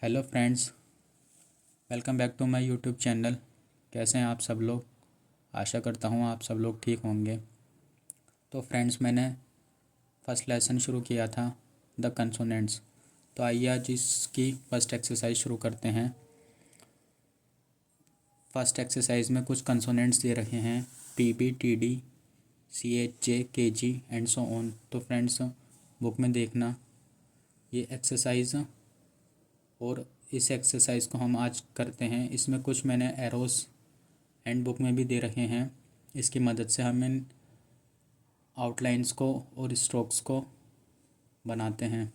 Hello friends, welcome back to my YouTube channel. कैसे हैं आप सब लोग? आशा करता हूँ आप सब लोग ठीक होंगे। तो फ्रेंड्स, मैंने फर्स्ट लेसन शुरू किया था द कंसोनेंट्स। तो आइए आज इसकी फर्स्ट एक्सरसाइज शुरू करते हैं। फर्स्ट एक्सरसाइज में कुछ कंसोनेंट्स दे रखे हैं, P B T D C H J K G and so on. तो फ्रेंड्स, बुक में देखना ये एक्सरसाइज, और इस एक्सरसाइज को हम आज करते हैं। इसमें कुछ मैंने एरोस हैंड बुक में भी दे रखे हैं। इसकी मदद से हम इन आउटलाइंस को और स्ट्रोक्स को बनाते हैं।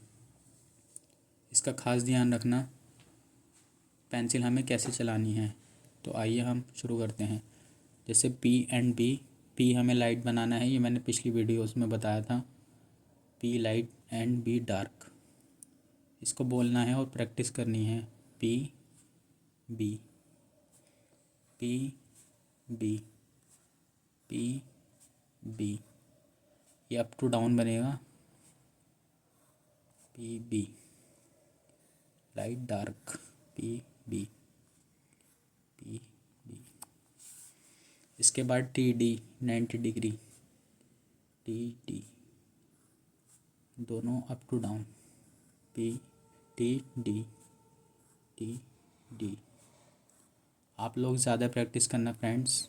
इसका खास ध्यान रखना पेंसिल हमें कैसे चलानी है। तो आइए हम शुरू करते हैं। जैसे पी एंड बी, पी हमें लाइट बनाना है, ये मैंने पिछली वीडियोस में बताया था। P light and B dark, इसको बोलना है और प्रैक्टिस करनी है। P B, P B, P B, ये अप टू डाउन बनेगा। P B, light dark, P B, P B. इसके बाद T D 90 degree, T D, दोनों up to down, P T D, T D. आप लोग ज़्यादा प्रैक्टिस करना friends.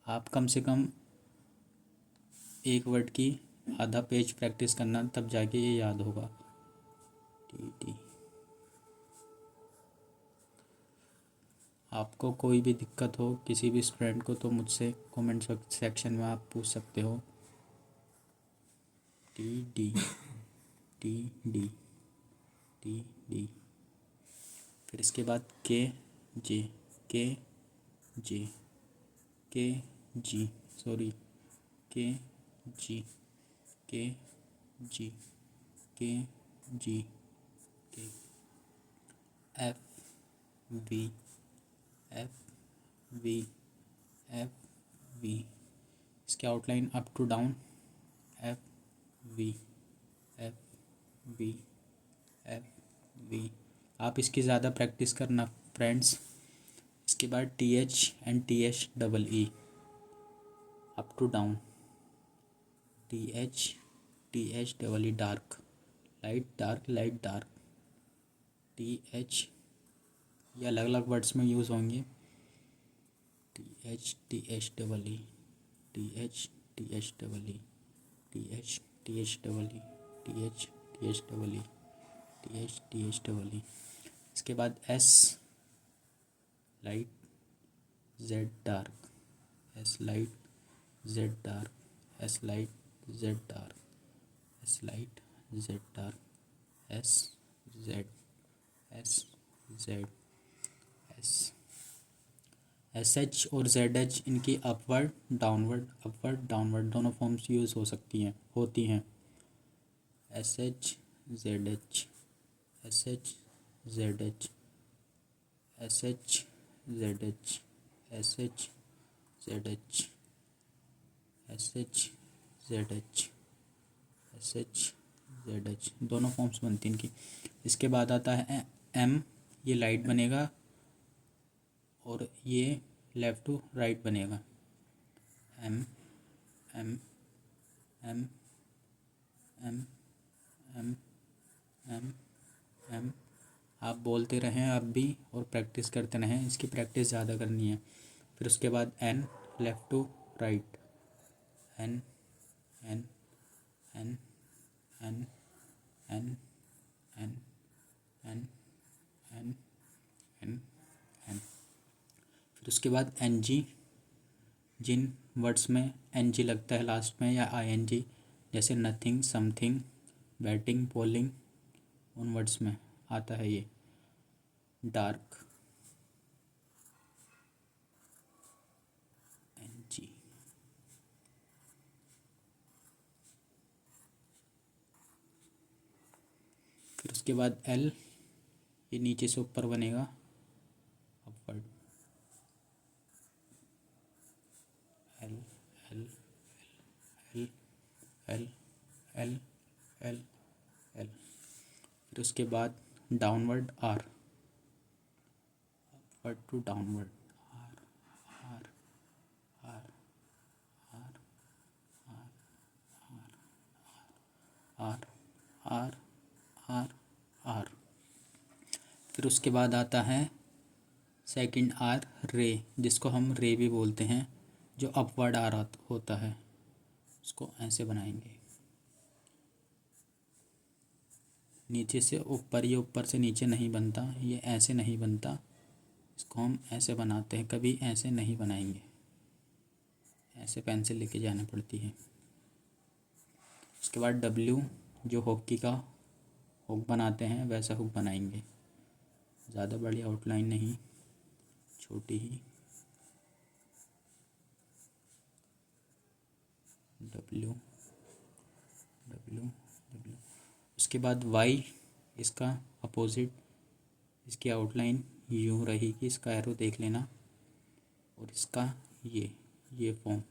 आप कम से कम एक वर्ड की आधा पेज प्रैक्टिस करना, तब जाके ये याद होगा। T D. आपको कोई भी दिक्कत हो किसी भी स्टूडेंट को, तो मुझसे कमेंट सेक्शन में आप पूछ सकते हो। T D, T D, T D. फिर इसके बाद के जे, के जे, के जी, सॉरी, के G, K G, K G, K. F V, F V, F V. इसके outline up to down, F V, F V, F V. आप इसकी ज़्यादा प्रैक्टिस करना फ्रेंड्स। इसके बाद T H and T H double E, up to down, T H double E, dark, light dark, light dark, T H. ये अलग अलग words में यूज़ होंगे। T H double E, T H double E, T H double E, T H double E, T H double ई। इसके बाद S light, Z dark, S light, Z dark, S light, Z dark, S light, Z dark, S Z, S Z, S. S H और Z H, इनकी upward downward दोनों forms use होती हैं। S H Z H, S H Z H, S H Z H, S H Z H, S H Z H, S H Z H, दोनों forms बनती हैं इनकी। इसके बाद आता है एम, ये लाइट बनेगा और ये लेफ़्ट टू राइट बनेगा। M M M M M M M. आप बोलते रहें आप भी और प्रैक्टिस करते रहें, इसकी प्रैक्टिस ज़्यादा करनी है। फिर उसके बाद N, left to right, N N N N N N N N N N. फिर उसके बाद एन जी, जिन वर्ड्स में एन जी लगता है लास्ट में, या आई एन जी, जैसे नथिंग, समथिंग, बैटिंग, बॉलिंग, उन वर्ड्स में आता है ये। Dark, N G. फिर उसके बाद एल, ये नीचे से ऊपर बनेगा, upward, L L L L L L L. फिर उसके बाद downward R, upward to downward R R R R R R R R. फिर उसके बाद आता है सेकंड आर रे, जिसको हम रे भी बोलते हैं, जो अपवर्ड आर होता है। उसको ऐसे बनाएंगे, नीचे से ऊपर, ये ऊपर से नीचे नहीं बनता, ये ऐसे नहीं बनता, इसको हम ऐसे बनाते हैं, कभी ऐसे नहीं बनाएंगे, ऐसे पेंसिल लेके जाना पड़ती है। उसके बाद डब्ल्यू, जो हॉकी का हुक बनाते हैं वैसा हुक बनाएंगे, ज़्यादा बड़ी आउटलाइन नहीं, छोटी ही। W W W. उसके बाद वाई, इसका अपोजिट, इसकी आउटलाइन यूँ रहेगी, इसका एरो देख लेना, और इसका ये form.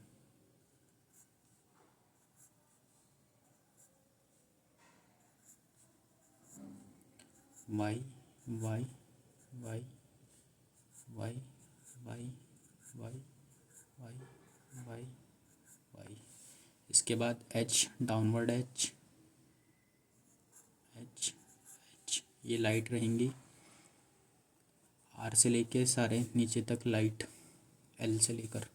Y Y Y Y Y Y Y Y Y. इसके बाद H, downward H H H, ये लाइट रहेंगी, आर से लेके सारे नीचे तक लाइट, एल से लेकर।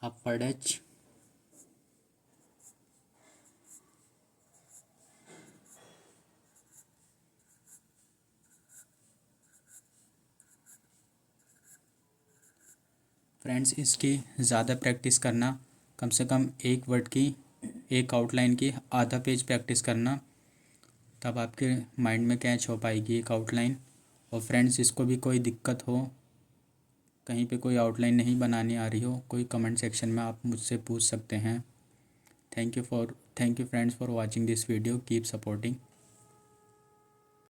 अपवर्ड एच, फ्रेंड्स इसकी ज़्यादा प्रैक्टिस करना, कम से कम एक वर्ड की, एक आउटलाइन की आधा पेज प्रैक्टिस करना, तब आपके माइंड में कैच हो पाएगी एक आउटलाइन। और फ्रेंड्स इसको भी कोई दिक्कत हो, कहीं पे कोई आउटलाइन नहीं बनानी आ रही हो, कोई कमेंट सेक्शन में आप मुझसे पूछ सकते हैं। Thank you friends for watching this video, keep supporting.